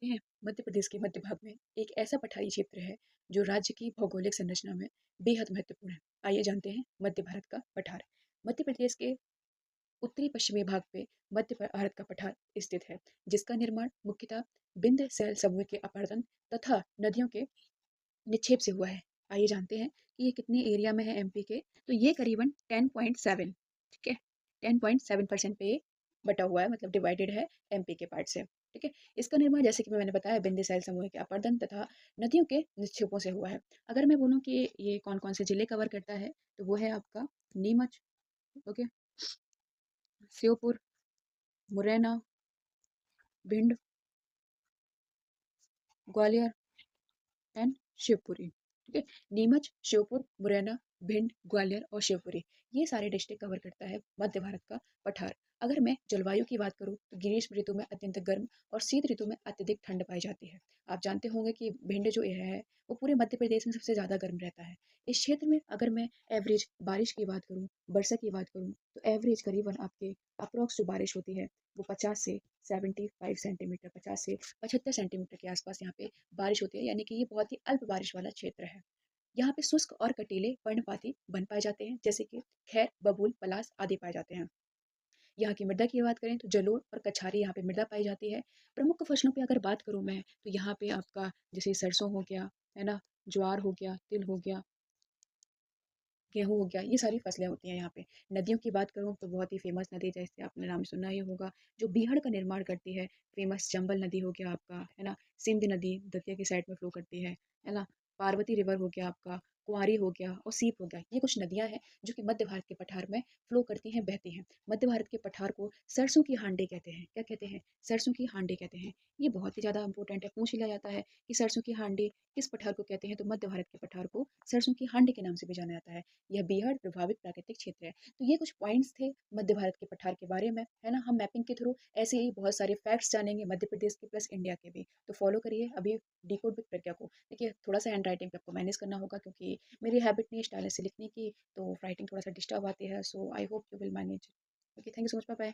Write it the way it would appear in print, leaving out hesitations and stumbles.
जानते हैं मध्य प्रदेश के मध्य भाग में एक ऐसा पठारी क्षेत्र है जो राज्य की भौगोलिक संरचना में बेहद महत्वपूर्ण है। आइए जानते हैं मध्य भारत का पठार। मध्य प्रदेश के उत्तरी पश्चिमी भाग पे मध्य भारत का पठार स्थित है, जिसका निर्माण मुख्यतः विंध्य सैल समूह के अपरदन तथा नदियों के निक्षेप से हुआ है। आइए जानते हैं कि ये कितने एरिया में है एमपी के। तो ये करीबन 10.7, ठीक है, 10.7% पे ये बटा हुआ है, मतलब डिवाइडेड है एमपी के पार्ट से। ठीक है, इसका निर्माण जैसे कि मैंने बताया विंध्य सैल समूह के अपरदन तथा नदियों के निक्षेपों से हुआ है। अगर मैं बोलूँ कि ये कौन कौन से जिले कवर करता है, तो वो है आपका नीमच, ओके, श्योपुर, मुरैना, भिंड, ग्वालियर एंड शिवपुरी। ठीक है, नीमच, श्योपुर, मुरैना, भिंड, ग्वालियर और शिवपुरी, ये सारे डिस्ट्रिक्ट कवर करता है मध्य भारत का पठार। अगर मैं जलवायु की बात करूँ तो ग्रीष्म ऋतु में अत्यंत गर्म और शीत ऋतु में अत्यधिक ठंड पाई जाती है। आप जानते होंगे कि भिंड जो है वो पूरे मध्य प्रदेश में सबसे ज़्यादा गर्म रहता है। इस क्षेत्र में अगर मैं एवरेज बारिश की बात करूँ, वर्षा की बात करूँ, तो एवरेज करीबन आपके अप्रोक्स जो बारिश होती है वो 50 से 75 सेंटीमीटर, 50 से 75 सेंटीमीटर के आसपास यहाँ पे बारिश होती है, यानी कि ये बहुत ही अल्प बारिश वाला क्षेत्र है। यहाँ पे शुष्क और कटीले पर्णपाती वन पाए जाते हैं, जैसे कि खैर, बबूल, पलास आदि पाए जाते हैं। यहाँ की मृदा की बात करें तो जलोढ़ और कछारी यहाँ पे मृदा पाई जाती है। प्रमुख फसलों पे अगर बात करूँ मैं, तो यहाँ पे आपका जैसे सरसों हो गया, है ना, ज्वार हो गया, तिल हो गया, गेहूँ हो गया, ये सारी फसलें होती हैं यहाँ पे। नदियों की बात करूँ तो बहुत ही फेमस नदी, जैसे आपने नाम सुना ही होगा, जो बीहड़ का निर्माण करती है, फेमस चंबल नदी हो गया आपका, है ना, सिंध नदी दतिया की साइड में फ्लो करती है ना, पार्वती रिवर हो गया आपका, कुंवारी हो गया और सीप हो गया। ये कुछ नदियाँ हैं जो कि मध्य भारत के पठार में फ्लो करती हैं, बहती हैं। मध्य भारत के पठार को सरसों की हांडी कहते हैं। क्या कहते हैं? सरसों की हांडी कहते हैं। ये बहुत ही ज़्यादा इंपॉर्टेंट है, पूछ लिया जाता है कि सरसों की हांडी किस पठार को कहते हैं, तो मध्य भारत के पठार को सरसों की हांडी के नाम से भी जाना जाता है। यह बीहड़ प्रभावित प्राकृतिक क्षेत्र है। तो ये कुछ पॉइंट्स थे मध्य भारत के पठार के बारे में, है ना। हम मैपिंग के थ्रू ऐसे ही बहुत सारे फैक्ट्स जानेंगे मध्य प्रदेश के प्लस इंडिया के भी। तो फॉलो करिए अभी डिकोड विद प्रज्ञा को। देखिए, थोड़ा सा हैंड राइटिंग पे आपको मैनेज करना होगा, क्योंकि मेरी हैबिट नहीं है स्टाइलिश से लिखने की, तो राइटिंग थोड़ा सा डिस्टर्ब आती है। So I hope you will manage. Okay, thank you so much, bye bye.